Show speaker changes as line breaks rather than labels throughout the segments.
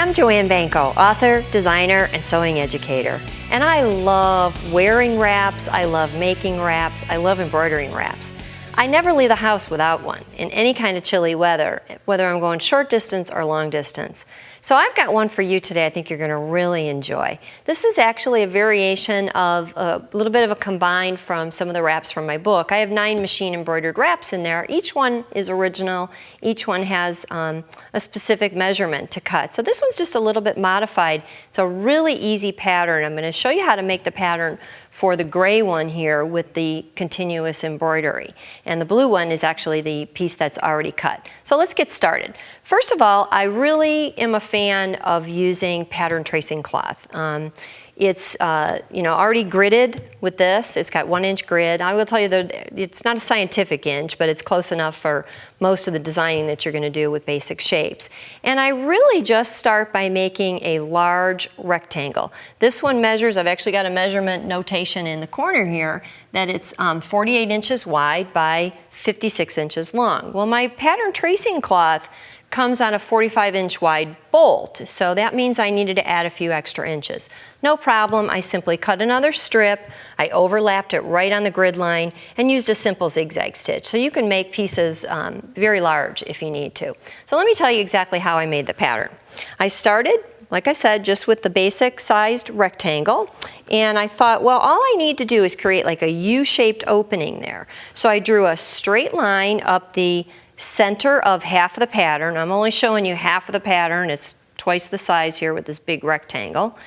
I'm Joanne Banko, author, designer, and sewing educator. And I love wearing wraps, I love making wraps, I love embroidering wraps. I never leave the house without one in any kind of chilly weather, whether I'm going short distance or long distance. So I've got one for you today I think you're going to really enjoy. This is actually a variation of a little bit of a combine from some of the wraps from my book. I have 9 machine embroidered wraps in there. Each one is original. Each one has a specific measurement to cut. So this one's just a little bit modified. It's a really easy pattern. I'm going to show you how to make the pattern for the gray one here with the continuous embroidery. And the blue one is actually the piece that's already cut. So let's get started. First of all, I really am a fan of using pattern tracing cloth. It's already gridded with this. It's got 1-inch grid. I will tell you that it's not a scientific inch, but it's close enough for most of the designing that you're going to do with basic shapes. And I really just start by making a large rectangle. This one measures, I've actually got a measurement notation in the corner here, that it's 48 inches wide by 56 inches long. Well, my pattern tracing cloth comes on a 45-inch wide bolt, so that means I needed to add a few extra inches. No problem, I simply cut another strip, I overlapped it right on the grid line, and used a simple zigzag stitch. So you can make pieces very large if you need to. So let me tell you exactly how I made the pattern. I started, like I said, just with the basic sized rectangle, and I thought, well, all I need to do is create like a U-shaped opening there. So I drew a straight line up the center of half of the pattern. I'm only showing you half of the pattern. It's twice the size here with this big rectangle.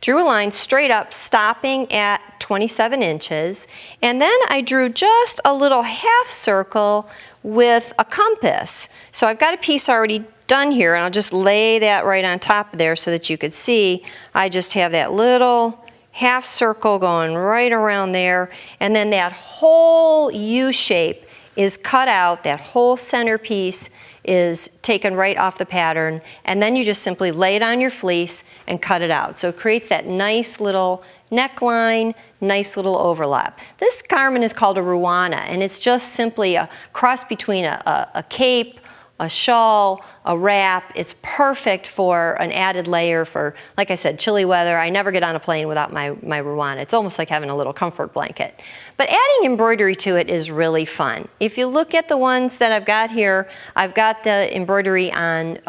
Drew a line straight up, stopping at 27 inches, and then I drew just a little half circle with a compass. So I've got a piece already done here, and I'll just lay that right on top of there so that you could see I just have that little half circle going right around there, and then that whole U shape is cut out. That whole centerpiece is taken right off the pattern, and then you just simply lay it on your fleece and cut it out. So it creates that nice little neckline, nice little overlap. This garment is called a ruana, and it's just simply a cross between a cape, a shawl, a wrap. It's perfect for an added layer for, like I said, chilly weather. I never get on a plane without my ruana. It's almost like having a little comfort blanket. But adding embroidery to it is really fun. If you look at the ones that I've got here, I've got the embroidery on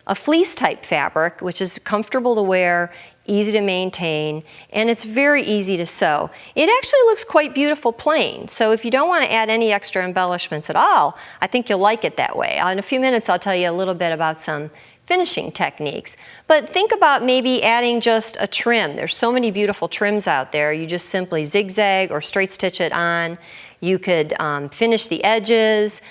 a fleece type fabric, which is comfortable to wear, easy to maintain, and it's very easy to sew. It actually looks quite beautiful plain, so if you don't want to add any extra embellishments at all, I think you'll like it that way. In a few minutes I'll tell you a little bit about some finishing techniques. But think about maybe adding just a trim. There's so many beautiful trims out there. You just simply zigzag or straight stitch it on. You could finish the edges.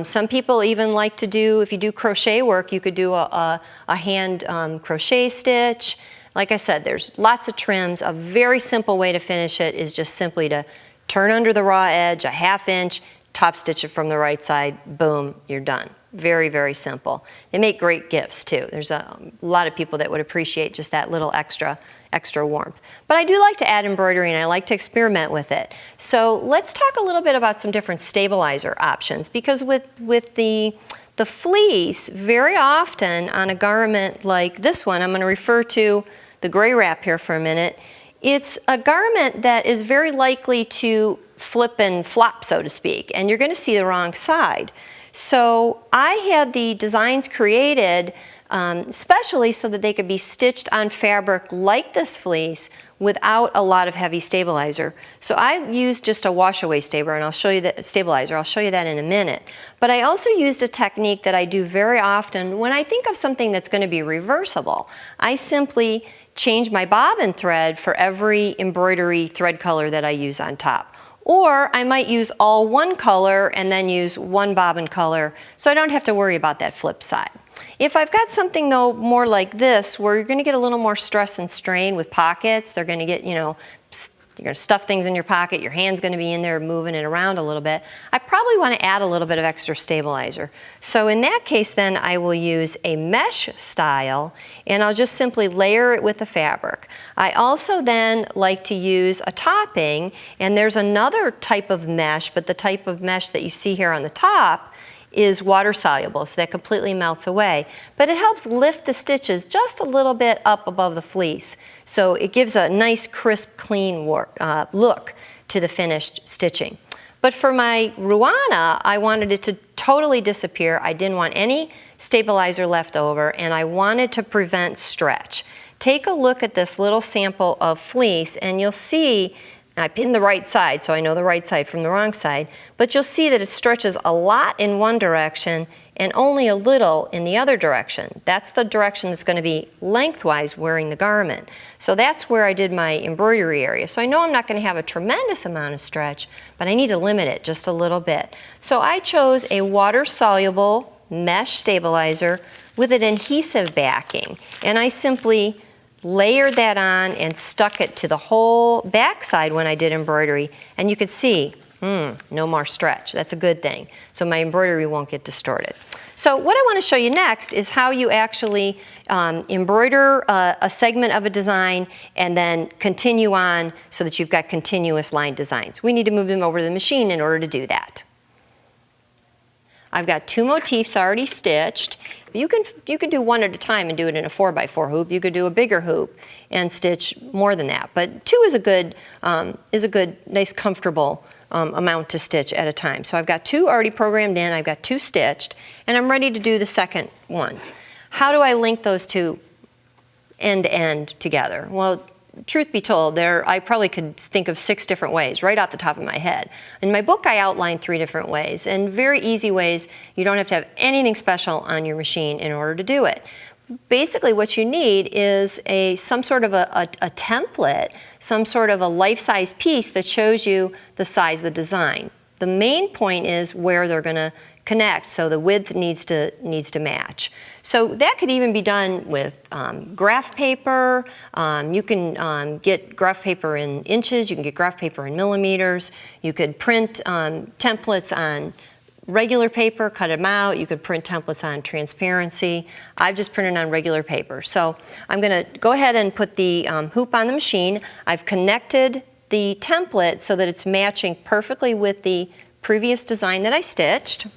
Some people even like to do, if you do crochet work, you could do a hand crochet stitch. Like I said, there's lots of trims. A very simple way to finish it is just simply to turn under the raw edge, a 1/2 inch, top stitch it from the right side, boom, you're done. Very, very simple. They make great gifts too. There's a lot of people that would appreciate just that little extra warmth. But I do like to add embroidery, and I like to experiment with it. So let's talk a little bit about some different stabilizer options, because with the fleece, very often on a garment like this one, I'm going to refer to the gray wrap here for a minute, it's a garment that is very likely to flip and flop, so to speak, and you're going to see the wrong side. So I had the designs created especially so that they could be stitched on fabric like this fleece without a lot of heavy stabilizer. So I used just a wash-away stabilizer, and I'll show you that in a minute. But I also used a technique that I do very often when I think of something that's going to be reversible. I simply change my bobbin thread for every embroidery thread color that I use on top. Or I might use all one color and then use one bobbin color, so I don't have to worry about that flip side. If I've got something though more like this, where you're going to get a little more stress and strain with pockets, they're going to get, you're going to stuff things in your pocket, your hand's going to be in there moving it around a little bit, I probably want to add a little bit of extra stabilizer. So in that case then I will use a mesh style, and I'll just simply layer it with the fabric. I also then like to use a topping, and there's another type of mesh, but the type of mesh that you see here on the top is water soluble, so that completely melts away. But it helps lift the stitches just a little bit up above the fleece. So it gives a nice, crisp, clean look to the finished stitching. But for my Ruana, I wanted it to totally disappear. I didn't want any stabilizer left over, and I wanted to prevent stretch. Take a look at this little sample of fleece, and you'll see, I pinned the right side, so I know the right side from the wrong side, but you'll see that it stretches a lot in one direction and only a little in the other direction. That's the direction that's going to be lengthwise wearing the garment. So that's where I did my embroidery area. So I know I'm not going to have a tremendous amount of stretch, but I need to limit it just a little bit. So I chose a water-soluble mesh stabilizer with an adhesive backing, and I simply layered that on and stuck it to the whole back side when I did embroidery, and you could see, no more stretch. That's a good thing. So my embroidery won't get distorted. So what I want to show you next is how you actually embroider a segment of a design and then continue on so that you've got continuous line designs. We need to move them over to the machine in order to do that. I've got 2 motifs already stitched. You can do one at a time and do it in a 4x4 hoop. You could do a bigger hoop and stitch more than that. But 2 is a good, nice, comfortable amount to stitch at a time. So I've got 2 already programmed in. I've got 2 stitched, and I'm ready to do the second ones. How do I link those 2 end to end together? Well, truth be told, I probably could think of 6 different ways right off the top of my head. In my book, I outlined 3 different ways, and very easy ways. You don't have to have anything special on your machine in order to do it. Basically, what you need is some sort of a template, some sort of a life-size piece that shows you the size of the design. The main point is where they're going to connect, so the width needs to match. So that could even be done with graph paper. You can get graph paper in inches. You can get graph paper in millimeters. You could print templates on regular paper, cut them out. You could print templates on transparency. I've just printed on regular paper. So I'm going to go ahead and put the hoop on the machine. I've connected the template so that it's matching perfectly with the previous design that I stitched.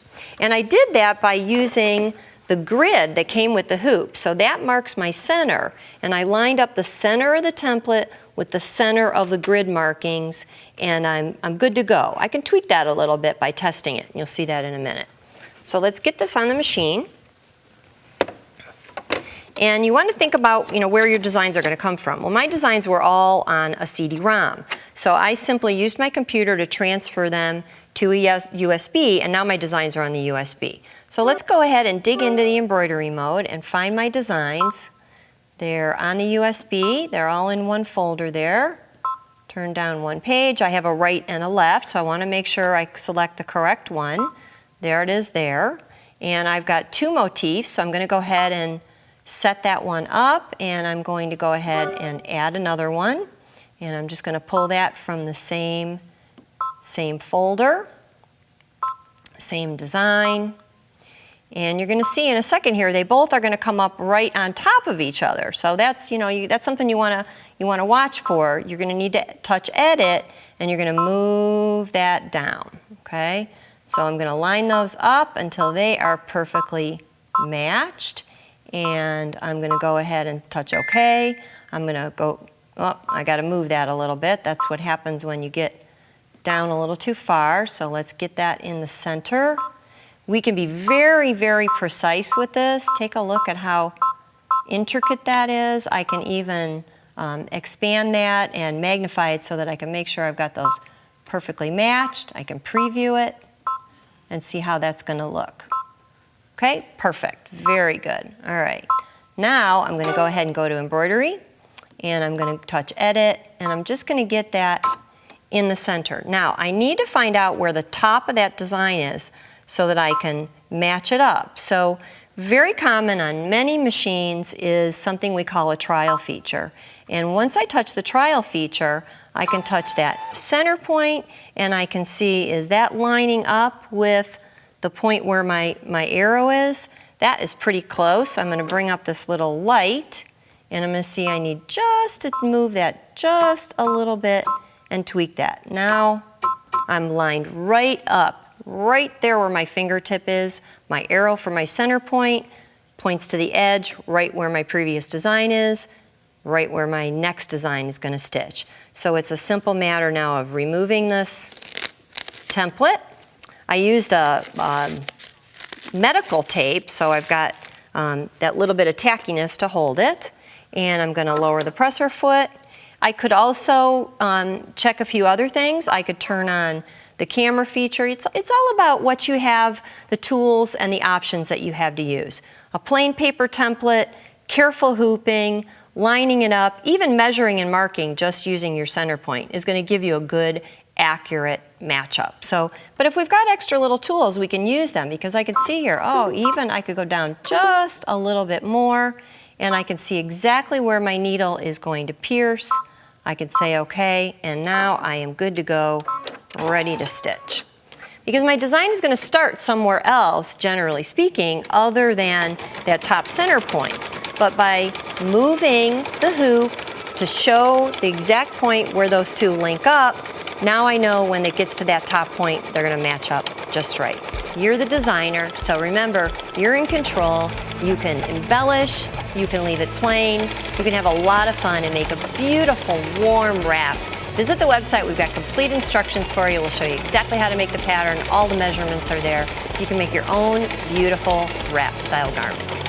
And I did that by using the grid that came with the hoop. So that marks my center. And I lined up the center of the template with the center of the grid markings, and I'm good to go. I can tweak that a little bit by testing it, and you'll see that in a minute. So let's get this on the machine. And you want to think about, where your designs are going to come from. Well, my designs were all on a CD-ROM. So I simply used my computer to transfer them to a USB, and now my designs are on the USB. So let's go ahead and dig into the embroidery mode and find my designs. They're on the USB. They're all in one folder there. Turn down one page. I have a right and a left, so I want to make sure I select the correct one. There it is there. And I've got 2 motifs, so I'm going to go ahead and set that one up, and I'm going to go ahead and add another one. And I'm just going to pull that from the same folder, same design. And you're going to see in a second here, they both are going to come up right on top of each other. So that's, that's something you want to watch for. You're going to need to touch edit, and you're going to move that down, okay? So I'm going to line those up until they are perfectly matched. And I'm going to go ahead and touch OK. I'm going to go, I got to move that a little bit. That's what happens when you get down a little too far. So let's get that in the center. We can be very, very precise with this. Take a look at how intricate that is. I can even expand that and magnify it so that I can make sure I've got those perfectly matched. I can preview it and see how that's going to look. Okay, perfect. Very good. All right. Now I'm going to go ahead and go to embroidery, and I'm going to touch edit, and I'm just going to get that in the center. Now I need to find out where the top of that design is so that I can match it up. So very common on many machines is something we call a trial feature. And once I touch the trial feature, I can touch that center point, and I can see, is that lining up with the point where my arrow is? That is pretty close. I'm going to bring up this little light, and I'm going to see I need just to move that just a little bit and tweak that. Now I'm lined right up right there where my fingertip is. My arrow for my center point points to the edge, right where my previous design is, right where my next design is going to stitch. So it's a simple matter now of removing this template. I used a medical tape, so I've got that little bit of tackiness to hold it. And I'm going to lower the presser foot. I could also check a few other things. I could turn on the camera feature. It's all about what you have, the tools and the options that you have to use. A plain paper template, careful hooping, lining it up, even measuring and marking just using your center point is going to give you a good, accurate matchup. So, but if we've got extra little tools, we can use them, because I could see here, oh, even I could go down just a little bit more and I can see exactly where my needle is going to pierce. I could say okay, and now I am good to go, ready to stitch. Because my design is going to start somewhere else, generally speaking, other than that top center point. But by moving the hoop to show the exact point where those two link up, now I know when it gets to that top point, they're going to match up just right. You're the designer, so remember, you're in control. You can embellish, you can leave it plain, you can have a lot of fun and make a beautiful, warm wrap. Visit the website. We've got complete instructions for you. We'll show you exactly how to make the pattern. All the measurements are there, so you can make your own beautiful wrap style garment.